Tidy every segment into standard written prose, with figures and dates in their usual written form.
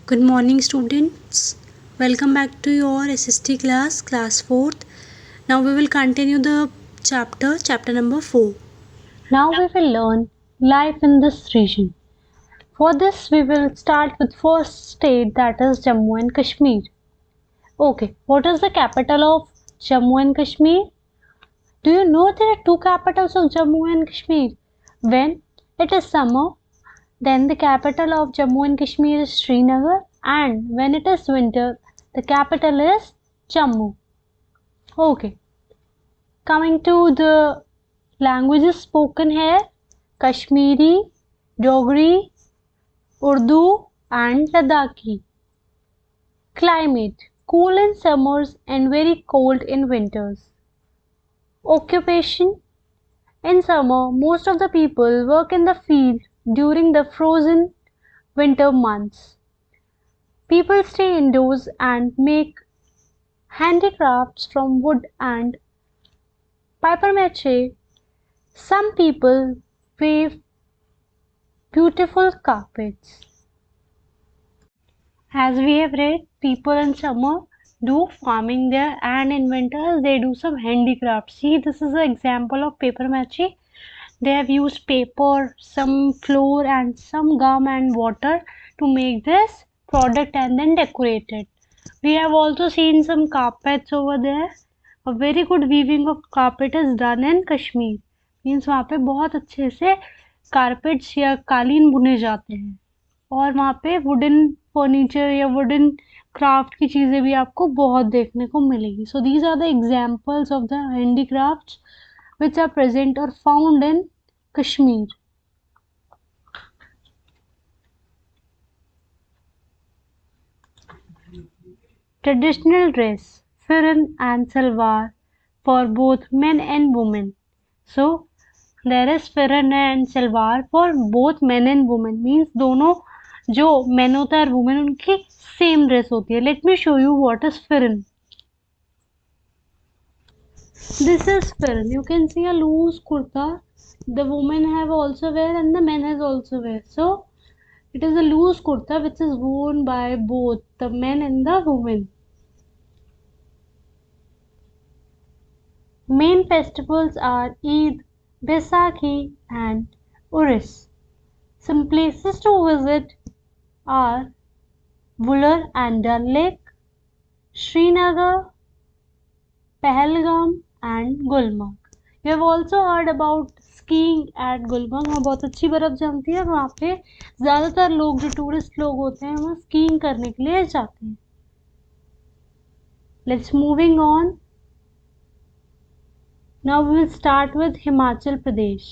Good morning, students. Welcome back to your SST class, class 4th. Now we will continue the chapter number 4. Now we will learn life in this region. For this, we will start with first state, that is Jammu and Kashmir. Okay, what is the capital of Jammu and Kashmir? Do you know there are two capitals of Jammu and Kashmir? When it is summer, then the capital of Jammu and Kashmir is Srinagar, and when it is winter, the capital is Jammu. Okay, coming to the languages spoken here, Kashmiri, Dogri, Urdu, and Ladakhi. Climate, cool in summers and very cold in winters. Occupation, in summer, most of the people work in the field during the frozen winter months. People stay indoors and make handicrafts from wood and papier-mâché. Some people weave beautiful carpets. As we have read, people in summer do farming there, and in winters they do some handicrafts. See, this is an example of papier-mâché. They have used paper, some flour and some gum and water to make this product and then decorate it. We have also seen some carpets over there. A very good weaving of carpet is done in Kashmir. Means वहाँ पे बहुत अच्छे से carpets या कालीन बुने जाते हैं और वहाँ पे wooden furniture या wooden craft की चीज़ें भी आपको बहुत देखने को मिलेगी. So these are the examples of the handicrafts which are present or found in Kashmir. Traditional dress, firan and salwar for both men and women. So there is firan and salwar for both men and women. Means दोनों जो men होता है और women उनकी same dress होती है. Let me show you what is firan. This is firan. You can see a loose kurta. The women have also wear and the men has also wear. So it is a loose kurta which is worn by both the men and the women. Main festivals are Eid, Baisakhi and Uris. Some places to visit are Vular and Dal Lake, Srinagar, Pahalgam and Gulmarg. You have also heard about skiing at Gulmarg. वहाँ बहुत अच्छी बर्फ जमती है. वहाँ पे ज़्यादातर लोग जो टूरिस्ट लोग होते हैं वहाँ स्कीइंग करने के लिए जाते हैं. Let's moving on. Now we will start with Himachal Pradesh.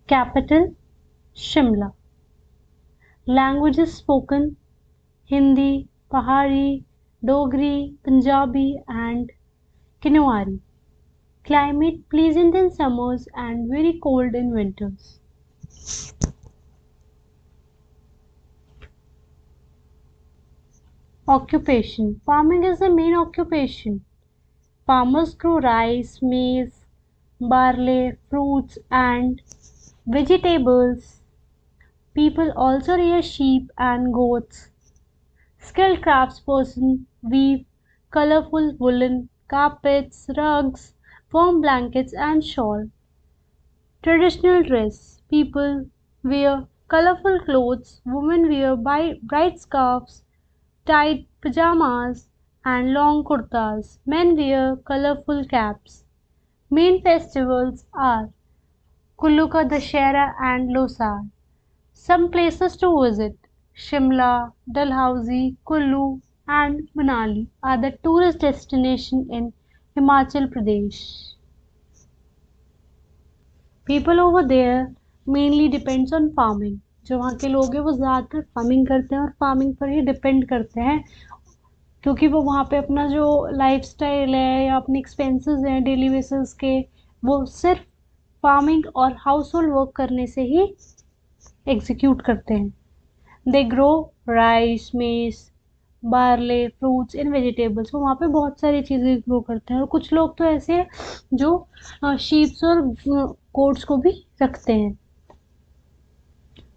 Capital Shimla. Languages spoken Hindi, Pahari, Dogri, Punjabi and Kinwari. Climate pleasant in summers and very cold in winters. Occupation. Farming is the main occupation. Farmers grow rice, maize, barley, fruits and vegetables. People also rear sheep and goats. Skilled craftspersons weave colorful woolen carpets, rugs, warm blankets and shawl. Traditional dress. People wear colorful clothes. Women wear bright scarves, tight pajamas and long kurtas. Men wear colorful caps. Main festivals are Kullu ka Dashera and Losar. Some places to visit Shimla, Dalhousie, Kullu and Manali are the tourist destination in Himachal Pradesh. People over there mainly depends on farming. जो वहाँ के लोग हैं वो ज़्यादातर farming करते हैं और फार्मिंग पर ही डिपेंड करते हैं क्योंकि वो वहाँ पे अपना जो लाइफस्टाइल है या अपने एक्सपेंसेस हैं डेली बेसिस के वो सिर्फ फार्मिंग और हाउस होल्ड वर्क करने से ही एग्जीक्यूट करते हैं. दे ग्रो राइस, मेज, बार्ले, फ्रूट्स एंड वेजिटेबल्स. वो वहाँ पे बहुत सारी चीज़ें ग्रो करते हैं और कुछ लोग तो ऐसे हैं जो शीप्स और गोट्स को भी रखते हैं.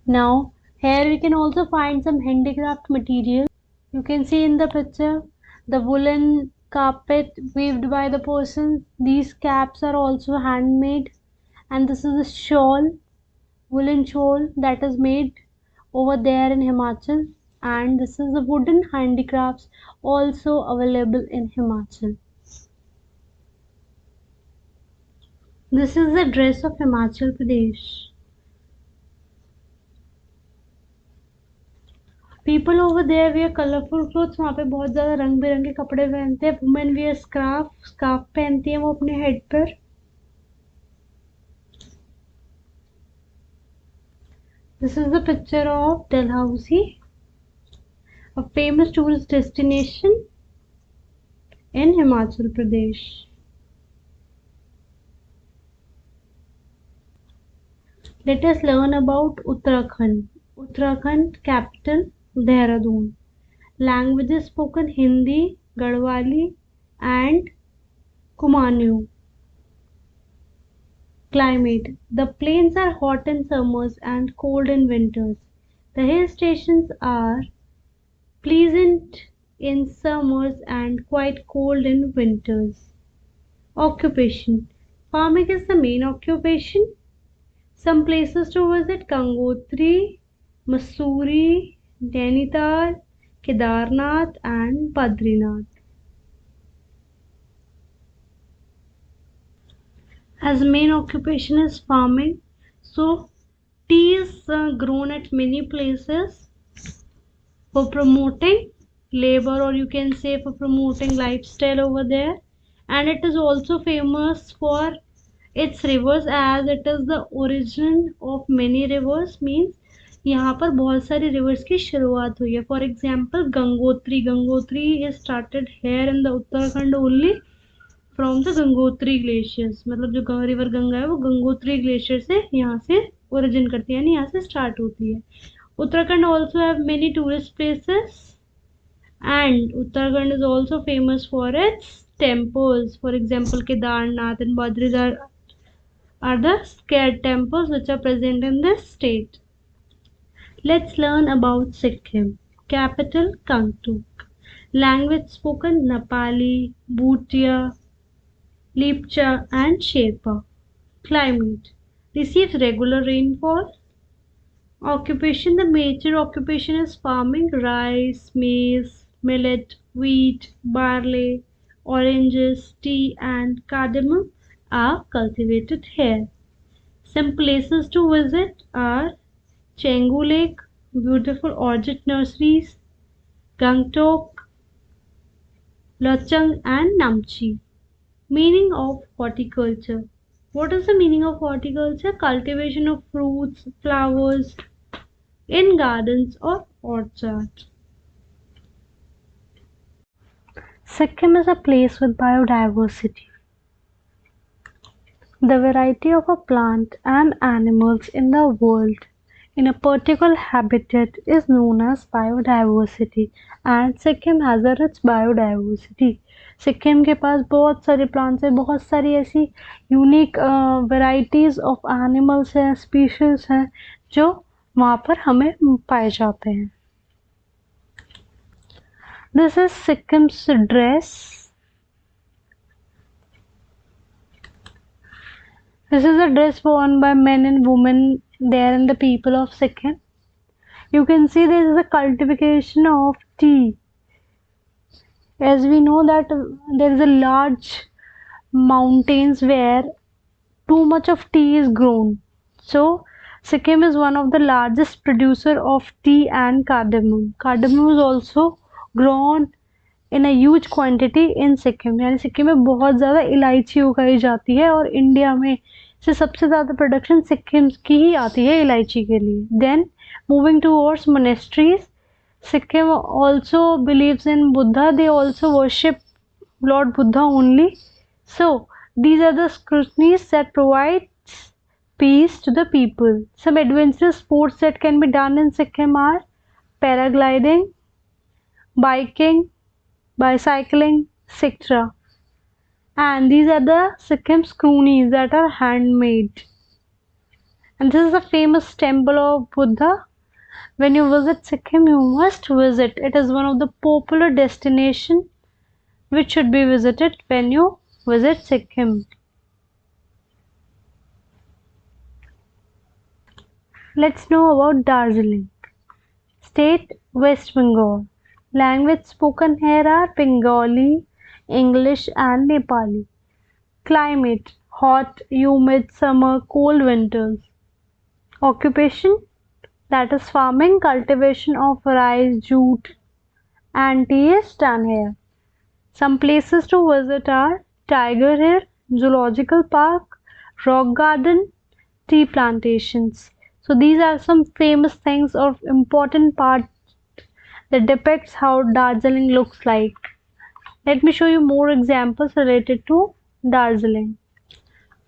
Now Here we can also find some handicraft material. You can see in the picture the woolen carpet weaved by the person. These caps are also handmade, and this is a shawl, woolen shawl that is made over there in Himachal, and this is the wooden handicrafts also available in Himachal. This is the dress of Himachal Pradesh. People over there wear colorful clothes. वहाँ पे बहुत ज़्यादा रंग बिरंगे कपड़े पहनते हैं. Women wear scarf पहनती हैं वो अपने हेड पर. This is the picture of Dalhousie, a famous tourist destination in Himachal Pradesh. Let us learn about Uttarakhand. Uttarakhand capital Dehradun. Languages spoken Hindi, Garhwali and Kumaonu. Climate. The plains are hot in summers and cold in winters. The hill stations are pleasant in summers and quite cold in winters. Occupation. Farming is the main occupation. Some places to visit: Gangotri, Mussoorie, Nainital, Kedarnath and Badrinath. As main occupation is farming, so tea is grown at many places for promoting labor, or you can say for promoting lifestyle over there. And it is also famous for its rivers, as it is the origin of many rivers. Means यहाँ पर बहुत सारी rivers की शुरुआत हुई है. For example, Gangotri is started here in the Uttarakhand only from the Gangotri glaciers. मतलब जो रिवर गंगा है वो गंगोत्री ग्लेशियर से यहाँ से ओरिजिन करती है, यानी यहाँ से स्टार्ट होती है. Uttarakhand also have many tourist places, and Uttarakhand is also famous for its temples. For example, Kedarnath and Badrinath are the scared temples which are present in this state. Let's learn about Sikkim. Capital Gangtok. Language spoken Nepali, Bhutia, Lepcha and Sherpa. Climate. Receives regular rainfall. Occupation. The major occupation is farming: rice, maize, millet, wheat, barley, oranges, tea and cardamom are cultivated here. Some places to visit are Chengu Lake, beautiful orchid nurseries, Gangtok, Lachang and Namchi. Meaning of horticulture. What is the meaning of horticulture? Cultivation of fruits, flowers in gardens or orchards. Sikkim is a place with biodiversity. The variety of a plant and animals in the world in a particular habitat is known as biodiversity, and Sikkim has a rich biodiversity. Sikkim के पास बहुत सारे plants हैं, बहुत सारी ऐसी unique varieties of animals हैं, species हैं जो वहाँ पर हमें पाए जाते हैं. This is Sikkim's dress. This is a dress worn by men and women there in the people of Sikkim. You can see there is a cultivation of tea. As we know that there is a large mountains where too much of tea is grown. So Sikkim is one of the largest producer of tea and cardamom. Cardamom is also grown in a huge quantity in Sikkim. यानी सिक्किम में बहुत ज़्यादा इलायची उगाई जाती है, और India में से सबसे ज़्यादा प्रोडक्शन सिक्किम की ही आती है इलायची के लिए. Then moving towards monasteries. Sikkim also believes in Buddha. They also worship Lord Buddha only. So these are the scrutinies that provides peace to the people. Some adventurous sports that can be done in Sikkim are paragliding, biking, bicycling, etc. And these are the Sikkim scroonies that are handmade. And this is a famous temple of Buddha. When you visit Sikkim, you must visit. It is one of the popular destination which should be visited when you visit Sikkim. Let's know about Darjeeling. State West Bengal. Language spoken here are Bengali, English and Nepali. Climate hot, humid summer, cold winters. Occupation that is farming, cultivation of rice, jute and tea is done here. Some places to visit are Tiger Hill, Zoological Park, Rock Garden, tea plantations. So these are some famous things or important parts that depicts how Darjeeling looks like. Let me show you more examples related to Darjeeling.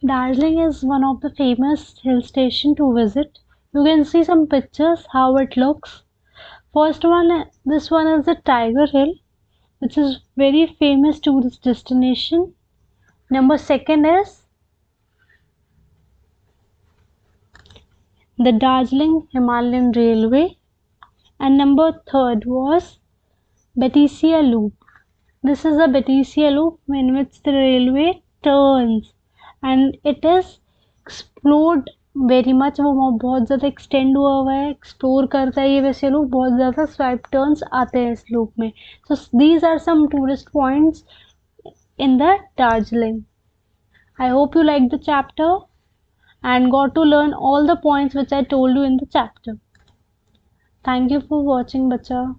Darjeeling is one of the famous hill station to visit. You can see some pictures how it looks. First one, this one is the Tiger Hill, which is very famous tourist destination. Number second is the Darjeeling Himalayan Railway, and number third was Batisia Loop. This is the Batisia Loop in which the railway turns and it is explored very much. वो बहुत ज़्यादा extend हुआ हुआ है, explore करता है ये वैसे लोग, बहुत ज़्यादा swipe turns आते हैं इस loop में. So these are some tourist points in the Darjeeling. I hope you liked the chapter and got to learn all the points which I told you in the chapter. Thank you for watching, bacha.